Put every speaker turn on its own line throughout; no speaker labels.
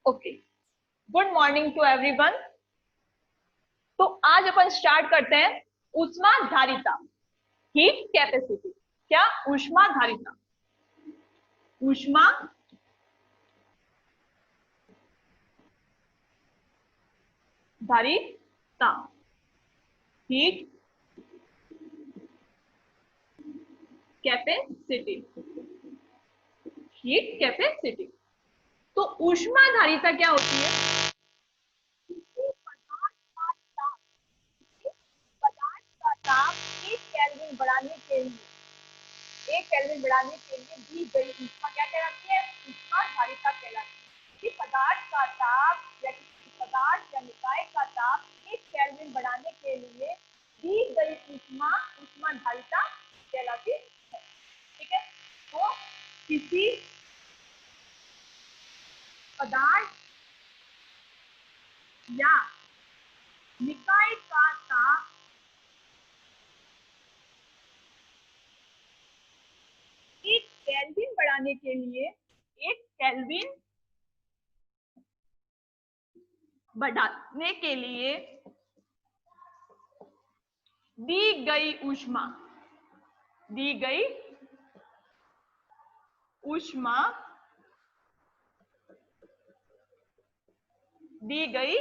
Okay, good morning to everyone. तो आज अपन start करते हैं ऊष्माधारिता, हीट कैपेसिटी। क्या? ऊष्माधारिता, ऊष्मा धारिता, हीट कैपेसिटी, हीट कैपेसिटी। तो ऊष्माधारिता क्या होती है? पदार्थ का ताप 1 केल्विन बढ़ाने के लिए, 1 केल्विन बढ़ाने के लिए दी गई ऊष्मा क्या कहलाती है? ऊष्माधारिता कहलाती है। कि पदार्थ का ताप या किसी पदार्थ या निकाय का ताप 1 केल्विन बढ़ाने के लिए दी गई ऊष्मा ऊष्माधारिता कहलाती है। ठीक है, तो किसी पदार्थ या निकाय का ताप 1 केल्विन बढ़ाने के लिए 1 केल्विन बढ़ाने के लिए दी गई ऊष्मा, दी गई ऊष्मा, दी गई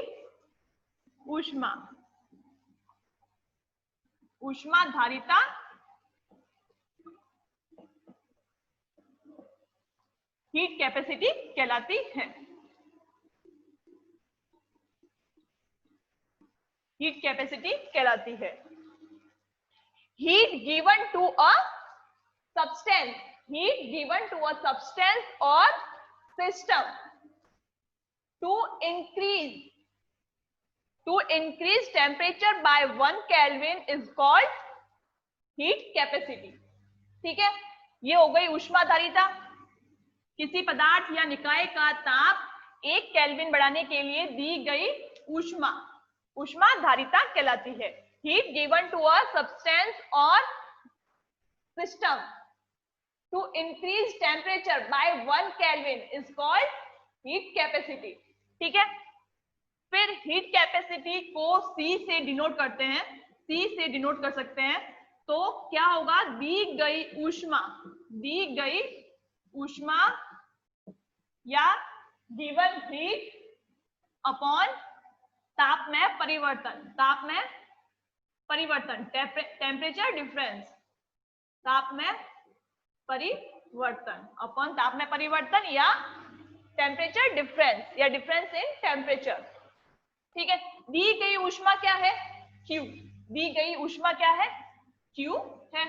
ऊष्मा ऊष्माधारिता हीट कैपेसिटी कहलाती है। हीट कैपेसिटी कहलाती है। Heat given to a substance, heat given to a substance और system to increase temperature by 1 Kelvin is called heat capacity। ठीक है, ये हो गई ऊष्माधारिता। किसी पदार्थ या निकाय का ताप 1 केल्विन बढ़ाने के लिए दी गई ऊष्मा ऊष्माधारिता कहलाती है। Heat given to a substance और system to increase temperature by 1 kelvin is called heat capacity. ठीक है, फिर हीट कैपेसिटी को C से डिनोट करते हैं, C से डिनोट कर सकते हैं। तो क्या होगा? दी गई ऊष्मा या गिवन हीट अपॉन ताप में परिवर्तन, टेम्परेचर डिफरेंस, ताप में परिवर्तन अपॉन ताप में परिवर्तन या टेम्परेचर डिफरेंस या डिफरेंस इन टेम्परेचर। ठीक है, दी गई ऊष्मा क्या है? Q। दी गई ऊष्मा क्या है? Q है।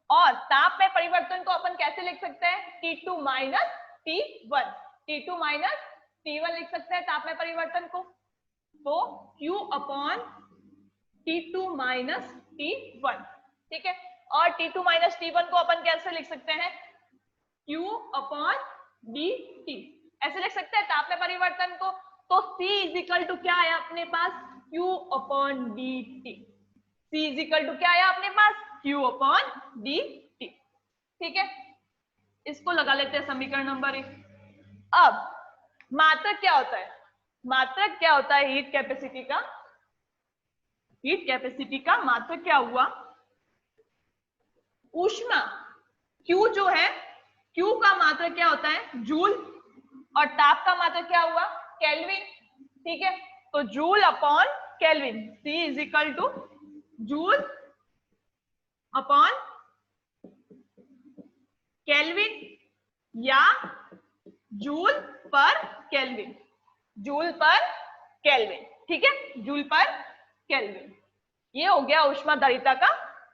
और ताप में परिवर्तन को अपन कैसे लिख सकते हैं? T2 minus T1, T2 minus T1 लिख सकते हैं ताप में परिवर्तन को। तो Q upon T2 minus T1। ठीक है, और T2 माइनस T1 को अपन कैसे लिख सकते हैं? Q अपॉन dt ऐसे लिख सकते हैं ताप में परिवर्तन को। तो C इज इक्वल टू क्या है अपने पास? Q upon dt। C is equal to क्या है अपने पास? Q upon dt। ठीक है, इसको लगा लेते हैं समीकरण नंबर 1। अब मात्रक क्या होता है? मात्रक क्या होता है हीट कैपेसिटी का? हीट कैपेसिटी का मात्रक क्या हुआ? ऊष्मा। Q जो है, Q का मात्रक क्या होता है? जूल। और ताप का मात्रक क्या हुआ? केल्विन। ठीक है, तो joule upon kelvin, C is equal to joule upon kelvin या joule per kelvin, joule per kelvin. ठीक है, जूल पर केल्विन। ये हो गया ऊष्माधारिता का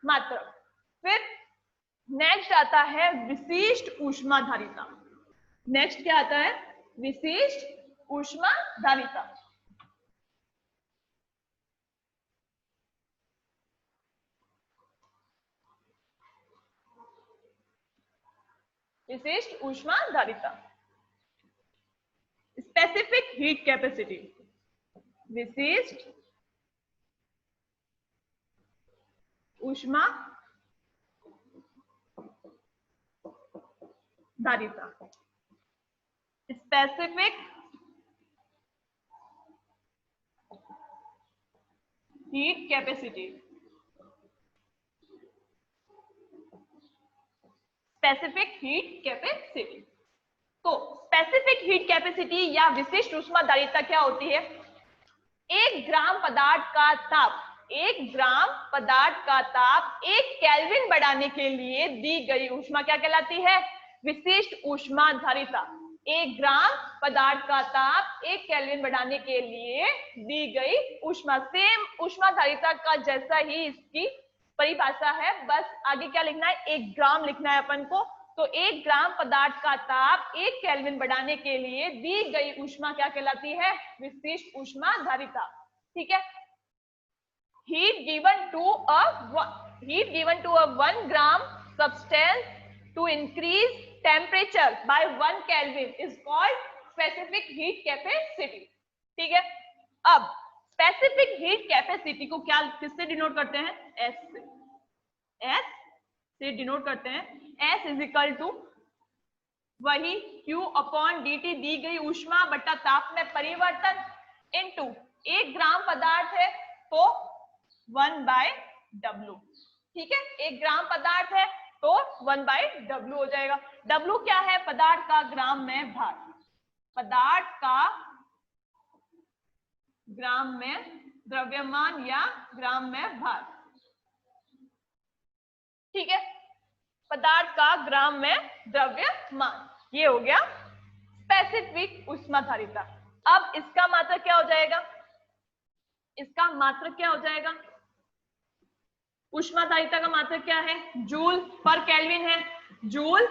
मात्रक। फिर नेक्स्ट आता है विशिष्ट ऊष्माधारिता। नेक्स्ट क्या आता है? विशिष्ट ऊष्माधारिता। विशिष्ट ऊष्माधारिता, स्पेसिफिक हीट कैपेसिटी। विशिष्ट ऊष्मा धारिता, specific heat capacity, specific heat capacity. तो स्पेसिफिक हीट कैपेसिटी या विशिष्ट ऊष्माधारिता क्या होती है? 1 ग्राम पदार्थ का ताप, 1 ग्राम पदार्थ का ताप 1 केल्विन बढ़ाने के लिए दी गई ऊष्मा क्या कहलाती है? विशिष्ट ऊष्माधारिता। 1 ग्राम पदार्थ का ताप 1 केल्विन बढ़ाने के लिए दी गई ऊष्मा। सेम ऊष्माधारिता का जैसा ही इसकी परिभाषा है, बस आगे क्या लिखना है? 1 ग्राम लिखना है अपन को। तो 1 ग्राम पदार्थ का ताप 1 केल्विन बढ़ाने के लिए दी गई ऊष्मा क्या कहलाती है? विशिष्ट ऊष्माधारिता। ठीक है। heat given to a 1 gram substance to increase temperature by 1 Kelvin is called specific heat capacity। ठीक है। अब specific heat capacity को क्या किससे डिनोट करते हैं? S से। S से डिनोट करते हैं। S इज इक्वल टू वही Q अपॉन dt, दी गई ऊष्मा बटा ताप में परिवर्तन, इनटू 1 ग्राम पदार्थ है तो 1/W। ठीक है। 1 ग्राम पदार्थ है तो 1/W हो जाएगा। W क्या है? पदार्थ का ग्राम में भार, पदार्थ का ग्राम में द्रव्यमान या ग्राम में भार। ठीक है। पदार्थ का ग्राम में द्रव्यमान, ये हो गया स्पेसिफिक ऊष्माधारिता। अब इसका मात्रक क्या हो जाएगा? इसका मात्रक क्या हो जाएगा? ऊष्माधारिता का मात्रक क्या है? जूल पर केल्विन है, जूल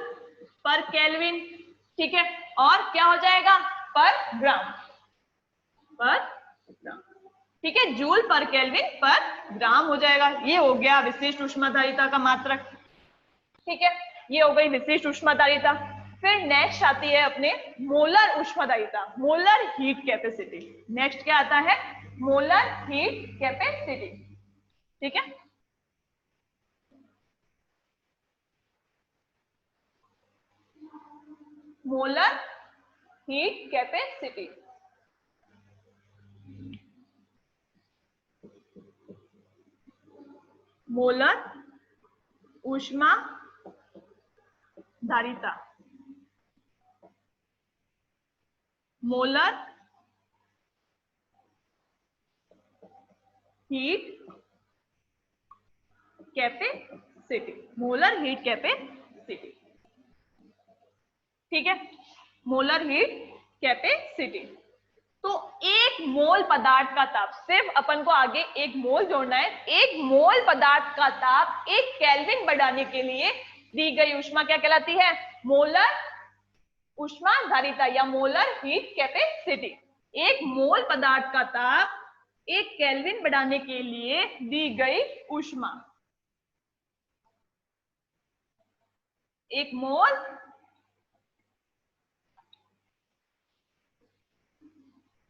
पर केल्विन। ठीक है। और क्या हो जाएगा? पर ग्राम, पर ग्राम। ठीक है। जूल पर केल्विन पर ग्राम हो जाएगा। ये हो गया विशिष्ट ऊष्माधारिता का मात्रक। ठीक है। ये हो गई विशिष्ट ऊष्माधारिता। फिर नेक्स्ट आती है अपने मोलर ऊष्माधारिता, मोलर हीट कैपेसिटी। नेक्स्ट क्या आता है? Molar heat capacity. ठीक है। मोलर हीट कैपेसिटी, मोलर ऊष्मा धारिता, molar heat capacity, molar heat capacity. ठीक है। Molar heat capacity. तो 1 मोल पदार्थ का ताप, सिर्फ अपन को आगे 1 मोल जोड़ना है। 1 मोल पदार्थ का ताप 1 केल्विन बढ़ाने के लिए दी गई ऊष्मा क्या कहलाती है? मोलर ऊष्माधारिता या मोलर हीट कैपेसिटी। 1 मोल पदार्थ का ताप 1 केल्विन बढ़ाने के लिए दी गई ऊष्मा। 1 मोल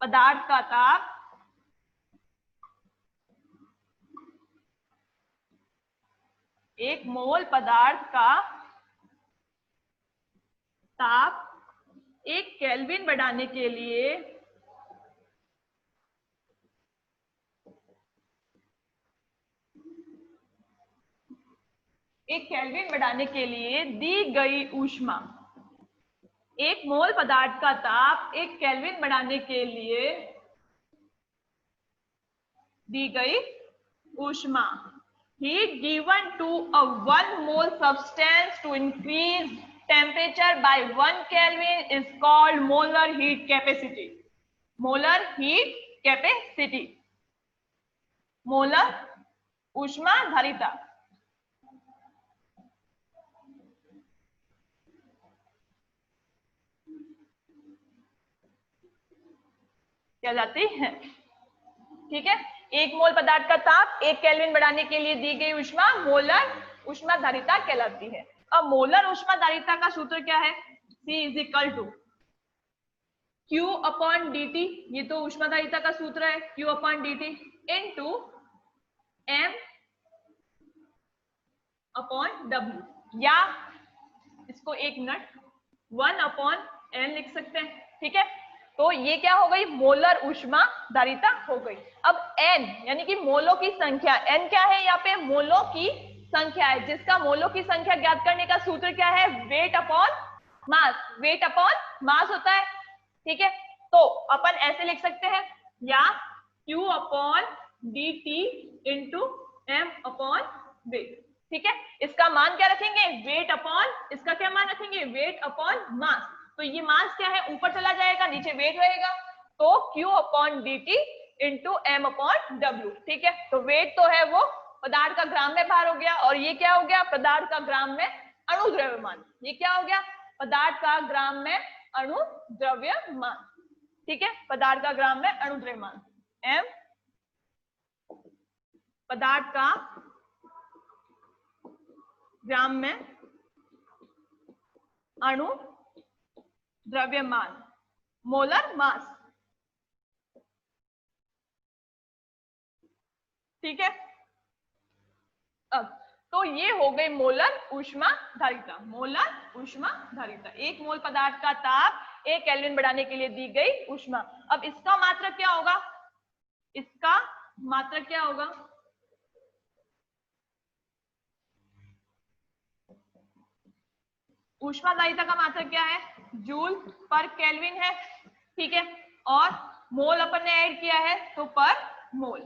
पदार्थ का ताप 1 मोल पदार्थ का ताप 1 केल्विन बढ़ाने के लिए दी गई ऊष्मा। 1 मोल पदार्थ का ताप 1 केल्विन बढ़ाने के लिए दी गई ऊष्मा। Heat given to a 1 mole substance to increase temperature by 1 Kelvin is called molar heat capacity. Molar heat capacity, molar ऊष्माधारिता। क्या जाती है? ठीक है। 1 मोल पदार्थ का ताप 1 केल्विन बढ़ाने के लिए दी गई ऊष्मा मोलर ऊष्माधारिता कहलाती है। अब मोलर ऊष्माधारिता का सूत्र क्या है? C is equal to Q upon dt, ये तो ऊष्माधारिता का सूत्र है, Q upon dt into M upon W, या इसको 1 मिनट 1 अपॉन N लिख सकते हैं। ठीक है। तो ये क्या हो गई, मोलर ऊष्मा धारिता हो गई। अब n यानी कि मोलों की संख्या, n क्या है यहाँ पे, मोलों की संख्या है, जिसका मोलों की संख्या ज्ञात करने का सूत्र क्या है, weight upon mass. Weight upon mass होता है, ठीक है। तो अपन ऐसे लिख सकते हैं, या Q upon D T into M upon weight, ठीक है। इसका मान क्या रखेंगे, वेट अपॉन, इसका क्या मान रखेंगे, वेट अपॉन मास। तो ये मास क्या है, ऊपर चला जाएगा, नीचे वेट रहेगा, तो Q upon D T into M upon W, ठीक है। तो वेट तो है वो पदार्थ का ग्राम में भार हो गया, और ये क्या हो गया, पदार्थ का ग्राम में अणु द्रव्यमान। ये क्या हो गया, पदार्थ का ग्राम में अणु द्रव्यमान, ठीक है। पदार्थ का ग्राम में अणु द्रव्यमान, एम पदार्थ का ग्राम में अणु द्रव्यमान, मोलर मास, ठीक है। अब तो ये हो गई मोलर ऊष्मा धारिता। मोलर ऊष्मा धारिता, एक मोल पदार्थ का ताप 1 केल्विन बढ़ाने के लिए दी गई ऊष्मा। अब इसका मात्रक क्या होगा, इसका मात्रक क्या होगा, ऊष्मा धारिता का मात्रक क्या है, जूल पर केल्विन है, ठीक है। और मोल अपन ने ऐड किया है तो पर मोल,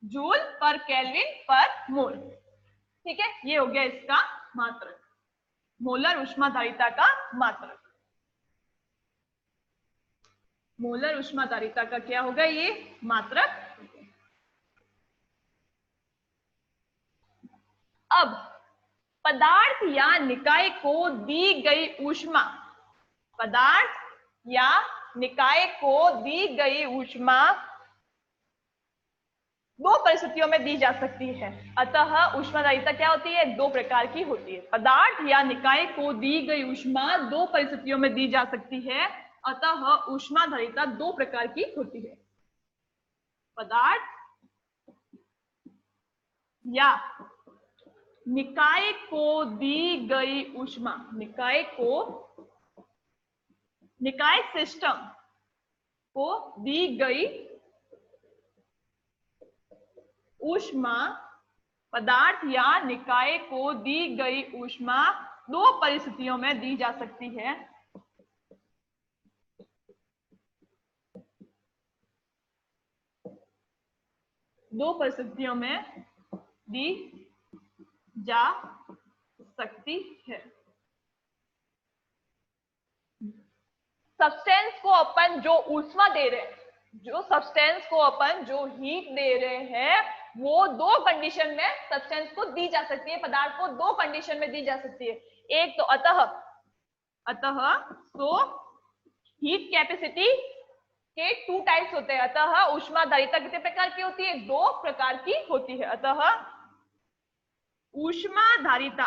जूल पर केल्विन पर मोल, ठीक है। ये हो गया इसका मात्रक, मोलर ऊष्मा धारिता का मात्रक। मोलर ऊष्मा धारिता का क्या होगा, ये मात्रक। अब पदार्थ या निकाय को दी गई ऊष्मा, पदार्थ या निकाय को दी गई ऊष्मा दो परिस्थितियों में दी जा सकती है। अतः ऊष्माधारिता क्या होती है, दो प्रकार की होती है। पदार्थ या निकाय को दी गई ऊष्मा दो परिस्थितियों में दी जा सकती है, अतः ऊष्माधारिता दो प्रकार की होती है। पदार्थ या निकाय को दी गई ऊष्मा, निकाय को, निकाय सिस्टम को दी गई ऊष्मा, पदार्थ या निकाय को दी गई ऊष्मा दो परिस्थितियों में दी जा सकती है। दो परिस्थितियों में दी जा सकती है। सब्सटेंस को अपन जो ऊष्मा दे रहे हैं, जो सब्सटेंस को अपन जो हीट दे रहे हैं, वो दो कंडीशन में सब्सटेंस को दी जा सकती है, पदार्थ को दो कंडीशन में दी जा सकती है। एक तो अतः तो हीट कैपेसिटी के टू टाइप्स होते हैं। अतः ऊष्मा धारिता कितने प्रकार की होती है, दो प्रकार की होती है। अतः ऊष्मा धारिता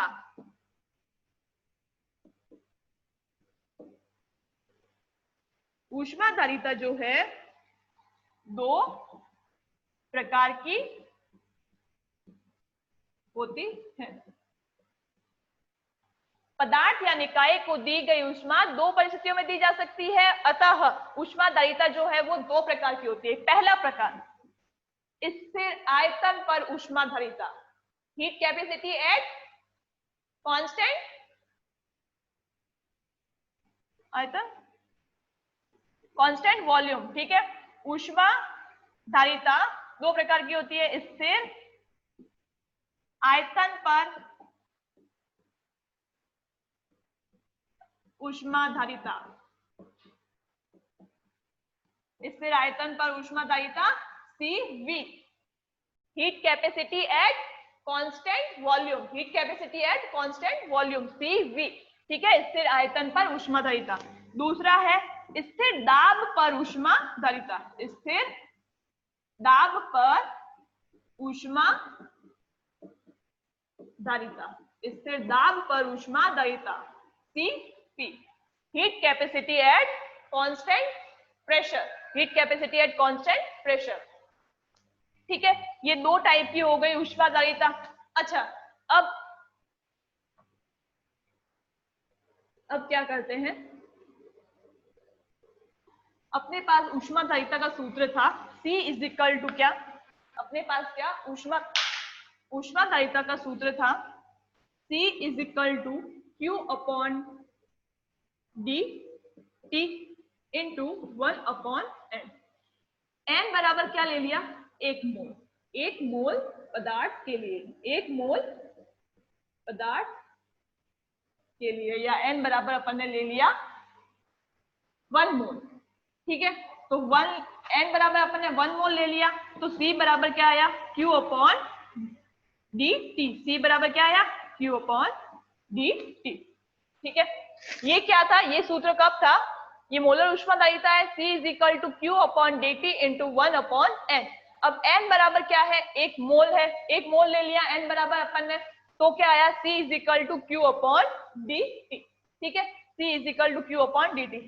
ऊष्मा धारिता जो है दो प्रकार की होती है। पदार्थ या निकाय को दी गई ऊष्मा दो परिस्थितियों में दी जा सकती है, अतः ऊष्मा धारिता जो है वो दो प्रकार की होती है। पहला प्रकार स्थिर आयतन पर ऊष्मा धारिता, हीट कैपेसिटी एट कांस्टेंट आयतन, कांस्टेंट वॉल्यूम, ठीक है। ऊष्मा धारिता दो प्रकार की होती है, स्थिर आयतन पर ऊष्मा धारिता, स्थिर आयतन पर ऊष्मा धारिता CV, heat capacity at constant volume, heat capacity at constant volume CV, ठीक है, स्थिर आयतन पर ऊष्मा धारिता। दूसरा है स्थिर दाब पर ऊष्मा धारिता, स्थिर दाब पर ऊष्मा धारिता, स्थिर दाब पर ऊष्मा धारिता CP, heat capacity at constant pressure, heat capacity at constant pressure, ठीक है। ये दो टाइप की हो गई ऊष्मा धारिता। अच्छा, अब क्या करते हैं, अपने पास ऊष्माधारिता का सूत्र था C इज इक्वल टू क्या, अपने पास क्या ऊष्माधारिता का सूत्र था C is equal to Q upon D T into 1 upon N. N बराबर क्या ले लिया, 1 मोल, 1 मोल पदार्थ के लिए, 1 मोल पदार्थ के लिए, या एन बराबर अपन ने ले लिया 1 मोल। ठीक है, तो एन बराबर अपन ने 1 मोल ले लिया, तो सी बराबर क्या आया, क्यू अपॉन डी टी। सी बराबर क्या आया, क्यू अपॉन डी टी। ठीक है, ये क्या था, ये सूत्र कब था, ये मोलर ऊष्माधारिता है, C is equal to Q upon D T into 1 upon N. अब n बराबर क्या है, 1 मोल है, 1 मोल ले लिया n बराबर अपन ने, तो क्या आया, C is equal to Q upon D T. ठीक है, C is equal to Q upon D T.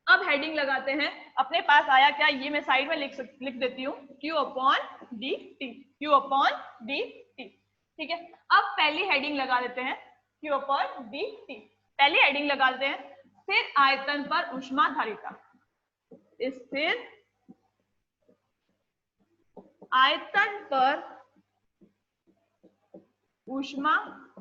अब हेडिंग लगाते हैं, अपने पास आया क्या, ये मैं साइड में लिख देती हूँ, Q upon D T, Q upon D T. ठीक है, अब पहली हेडिंग लगा देते हैं Q अपॉन डी टी। पहली हेडिंग लगा देते हैं, स्थिर आयतन पर ऊष्माधारिता, स्थिर आयतन पर ऊष्माधारिता,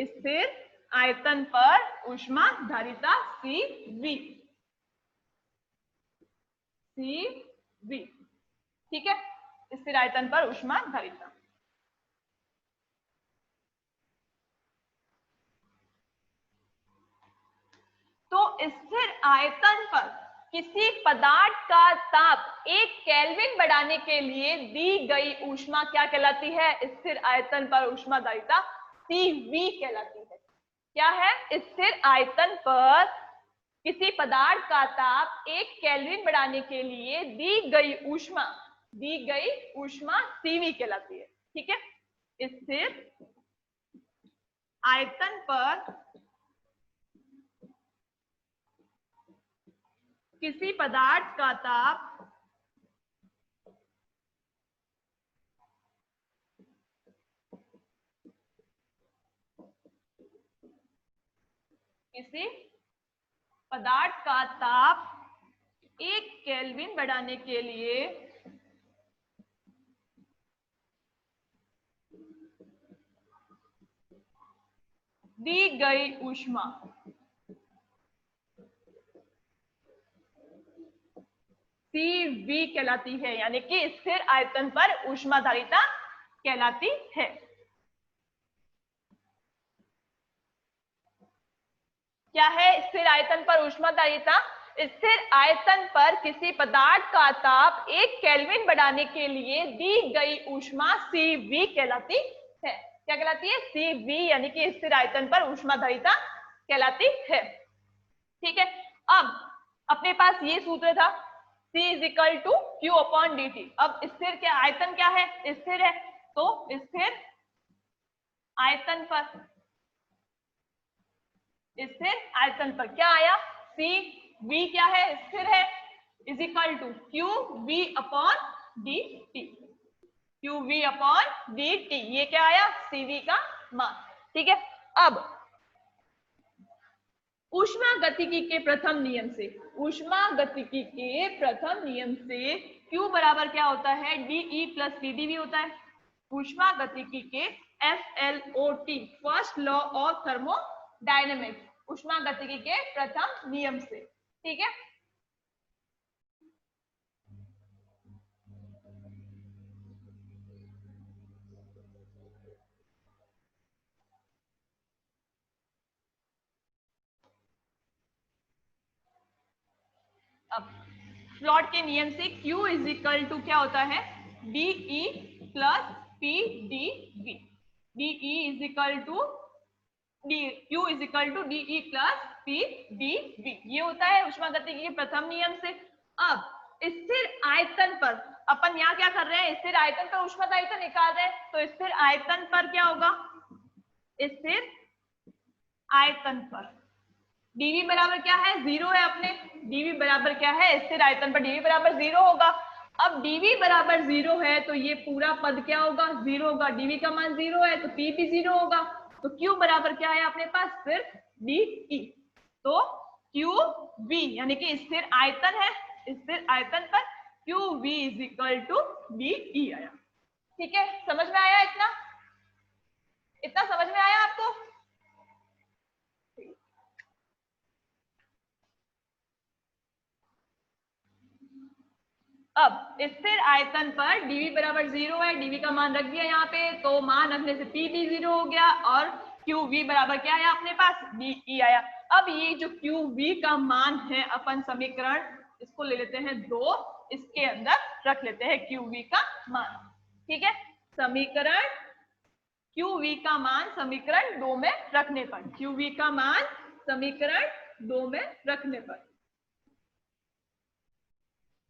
स्थिर आयतन पर ऊष्माधारिता CV, CV। ठीक है, स्थिर आयतन पर ऊष्माधारिता। तो स्थिर आयतन पर किसी पदार्थ का ताप 1 केल्विन बढ़ाने के लिए दी गई ऊष्मा क्या कहलाती है, स्थिर आयतन पर ऊष्माधारिता CV कहलाती है। क्या है, स्थिर आयतन पर किसी पदार्थ का ताप 1 केल्विन बढ़ाने के लिए दी गई ऊष्मा CV कहलाती है। ठीक है, स्थिर आयतन पर किसी पदार्थ का ताप एक केल्विन बढ़ाने के लिए दी गई ऊष्मा CV कहलाती है, यानी कि स्थिर आयतन पर ऊष्माधारिता कहलाती है। क्या है स्थिर आयतन पर ऊष्माधारिता, स्थिर आयतन पर किसी पदार्थ का ताप 1 केल्विन बढ़ाने के लिए दी गई ऊष्मा CV कहलाती है। क्या कहलाती है, CV, यानी कि स्थिर आयतन पर ऊष्माधारिता कहलाती है। ठीक है, अब अपने पास ये सूत्र था C is equal to Q upon D T. अब स्थिर क्या, आयतन क्या है, स्थिर है, तो स्थिर आयतन पर क्या आया, CV क्या है, स्थिर है, is equal to Q V upon D T, Q V upon D T. ये क्या आया, CV का मान। ठीक है, अब ऊष्मागतिकी के प्रथम नियम से Q बराबर क्या होता है, DE प्लस TdV होता है। ऊष्मागतिकी के FLOT, first law of thermodynamics, ऊष्मागतिकी के प्रथम नियम से। ठीक है, अब फ्लॉट के नियम से Q इज इक्वल टू क्या होता है, DE plus PdV। DE is equal to Q is equal to DE plus PdV, ये होता है ऊष्मागतिकी के प्रथम नियम से। अब स्थिर आयतन पर अपन यहाँ क्या कर रहे हैं, स्थिर आयतन पर ऊष्माधारिता निकाल रहे हैं, तो स्थिर आयतन पर क्या होगा, स्थिर आयतन पर dV बराबर क्या है, 0 है अपने, dV बराबर क्या है, स्थिर आयतन पर dV बराबर 0 होगा। अब dV बराबर 0 है तो ये पूरा पद क्या होगा, 0 होगा। dV का मान 0 है तो P भी 0 होगा, तो Q बराबर क्या है अपने पास, सिर्फ डी ई। तो क्यू वी यानी कि स्थिर आयतन है, स्थिर आयतन पर Q V is equal to D E आया। ठीक है, समझ में आया? इतना इतना समझ में आया आपको? अब स्थिर आयतन पर dv बराबर 0 है, dv का मान रख दिया यहाँ पे, तो मान रखने से p भी 0 हो गया और qv बराबर क्या आया अपने पास? de आया। अब ये जो qv का मान है अपन समीकरण इसको ले लेते हैं 2, इसके अंदर रख लेते हैं qv का मान। ठीक है, समीकरण qv का मान समीकरण 2 में रखने पर, qv का मान समीकरण 2 में रखने पर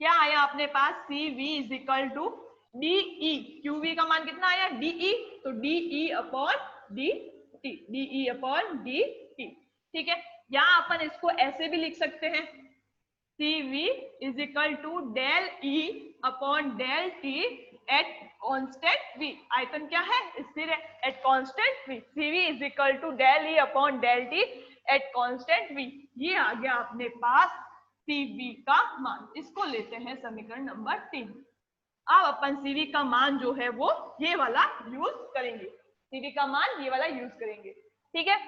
क्या आया अपने पास? CV is equal to DE। QV का मान कितना आया? DE, तो DE upon DT, DE upon DT। ठीक है, यहाँ अपन इसको ऐसे भी लिख सकते हैं, CV is equal to del E upon del T at constant V। आयतन क्या है? स्थिर है, at constant V। CV is equal to del E upon del T at constant V। ये आ गया अपने पास CV का मान। इसको लेते हैं समीकरण नंबर 3। अब अपन CV का मान जो है वो ये वाला यूज करेंगे, CV का मान ये वाला यूज करेंगे। ठीक है,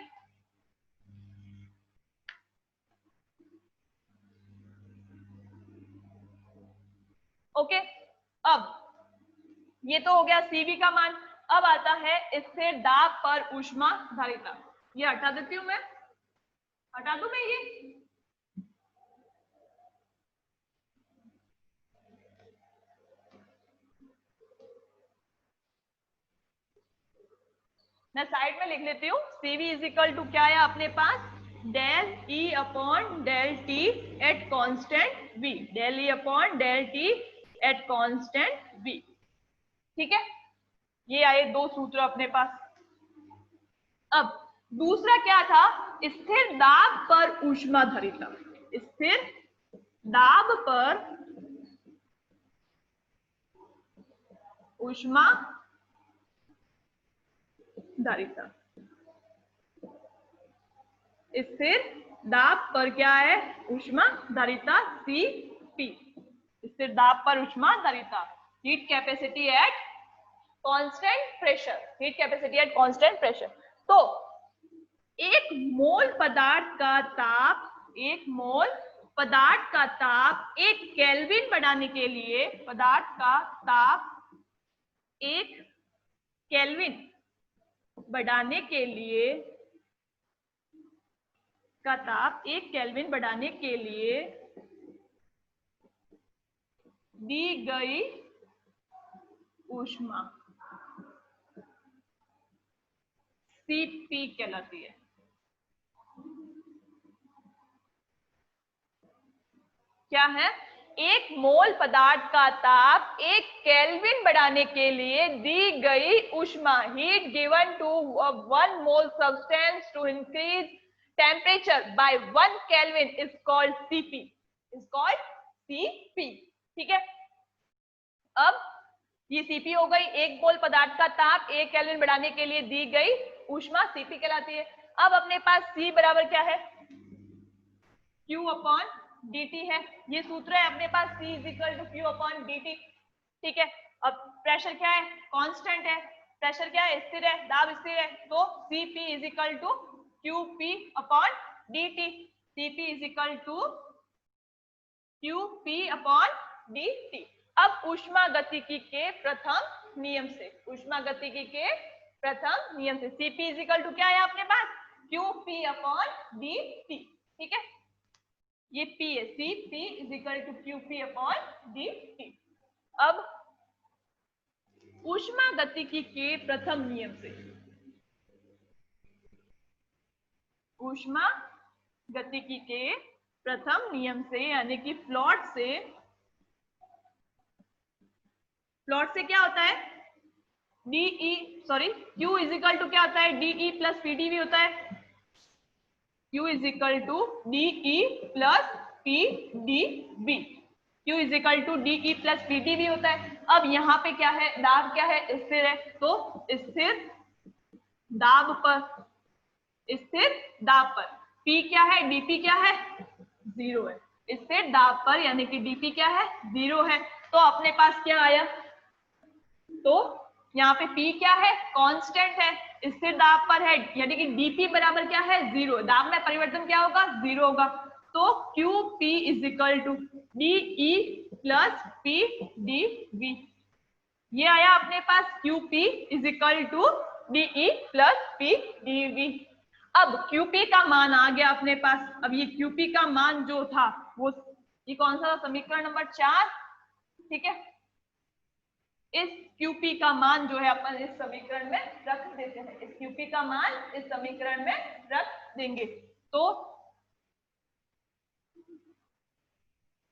ओके। अब ये तो हो गया CV का मान। अब आता है स्थिर दाब पर ऊष्मा धारिता। ये हटा देती हूं मैं, हटा दूं मैं ये? मैं साइड में लिख लेती हूँ। CV इज इक्वल टू क्या है अपने पास? Del E upon del T at constant V, del E upon del T at constant V। ठीक है, ये आए दो सूत्र अपने पास। अब दूसरा क्या था? स्थिर दाब पर ऊष्मा धारिता। स्थिर दाब पर ऊष्मा धारिता। स्थिर दाब पर क्या है? ऊष्मा धारिता Cp। स्थिर दाब पर ऊष्मा धारिता, heat capacity at constant pressure, heat capacity at constant pressure. तो एक मोल पदार्थ का ताप, एक मोल पदार्थ का ताप 1 केल्विन बढ़ाने के लिए, पदार्थ का ताप 1 केल्विन बढ़ाने के लिए, का ताप 1 केल्विन बढ़ाने के लिए दी गई ऊष्मा Cp कहलाती है। क्या है? एक मोल पदार्थ का ताप 1 केल्विन बढ़ाने के लिए दी गई ऊष्मा, heat given to 1 mole substance to increase temperature by 1 kelvin is called Cp, is called Cp। ठीक है, अब ये Cp हो गई, एक मोल पदार्थ का ताप 1 केल्विन बढ़ाने के लिए दी गई ऊष्मा Cp कहलाती है। अब अपने पास C बराबर क्या है? Q अपॉन dt है, ये सूत्र है अपने पास, C is equal to Q upon dt। ठीक है, अब प्रेशर क्या है? कांस्टेंट है। प्रेशर क्या है? स्थिर है, दाब स्थिर है, तो Cp is equal to Qp upon dt। Cp is equal to Qp upon dt। अब ऊष्मा गतिकी के प्रथम नियम से, ऊष्मा गतिकी के प्रथम नियम से Cp इज इक्वल टू क्या है अपने पास? Qp upon dt। ठीक है, ये P है, Cp is equal to Qp upon dt। अब ऊष्मा गतिकी के प्रथम नियम से, ऊष्मा गतिकी के प्रथम नियम से यानी कि फ्लॉट से, फ्लॉट से क्या होता है? DE sorry Q is equal to क्या होता है? DE प्लस PdV होता है। Q is equal to DE plus PdV, Q is equal to DE plus PdV होता है। अब यहाँ पे क्या है? दाब क्या है? स्थिर है, तो स्थिर दाब पर, स्थिर दाब पर। P क्या है, dP क्या है, 0 है। स्थिर दाब पर यानी कि dP क्या है, 0 है। तो अपने पास क्या आया, तो यहाँ पे P क्या है, कांस्टेंट है, स्थिर दाब पर है, यानी कि dP बराबर क्या है, 0। दाब में परिवर्तन क्या होगा, 0 होगा। तो QP is equal to DE plus PdV। ये आया अपने पास QP is equal to DE plus PdV। अब QP का मान आ गया अपने पास। अब ये QP का मान जो था वो, ये कौन सा था, समीकरण नंबर 4, ठीक है। इस QP का मान जो है अपन इस समीकरण में रख देते हैं। इस QP का मान इस समीकरण में रख देंगे। तो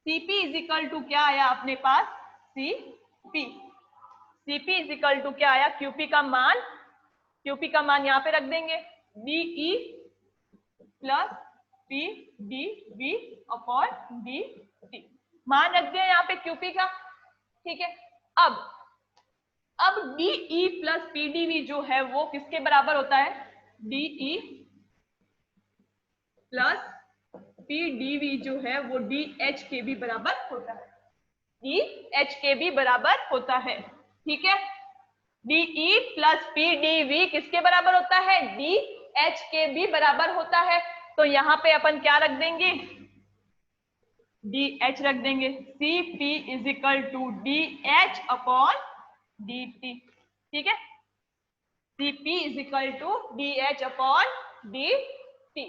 CP इज इक्वल टू क्या आया अपने पास, CP इज इक्वल टू क्या आया, QP का मान, QP का मान यहाँ पे रख देंगे, DE plus PdV upon DT। मान रख दिया यहाँ पे QP का, ठीक है। अब DE प्लस PdV जो है वो किसके बराबर होता है, DE प्लस PdV जो है वो DH के भी बराबर होता है, DH के भी बराबर होता है, ठीक है। DE प्लस PdV किसके बराबर होता है, DH के भी बराबर होता है। तो यहाँ पे अपन क्या रख देंगे, DH रख देंगे। CP is equal to DH upon DT, ठीक है। CP is equal to DH upon DT।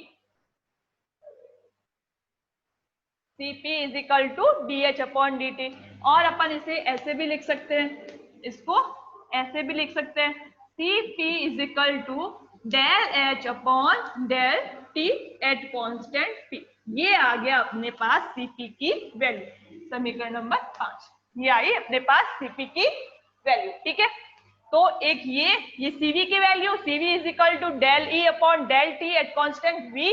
CP is equal to DH upon DT। और अपन इसे ऐसे भी लिख सकते हैं, इसको ऐसे भी लिख सकते हैं, CP is equal to del H upon del T at constant P। ये आ गया अपने पास CP की वैल्यू, समीकरण नंबर 5। ये आई अपने पास CP की वैल्यू, ठीक है। तो एक ये CV की value, CV is equal to del E upon del T at constant V,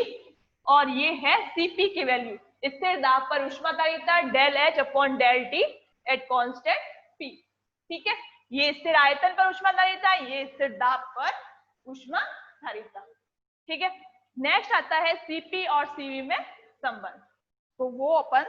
और ये है CP की वैल्यू, स्थिर दाब पर ऊष्माधारिता del H upon del T at constant P, ठीक है। ये स्थिर आयतन पर ऊष्माधारिता, ये स्थिर दाब पर ऊष्माधारिता, ठीक है। नेक्स्ट आता है CP और CV में संबंध, तो वो अपन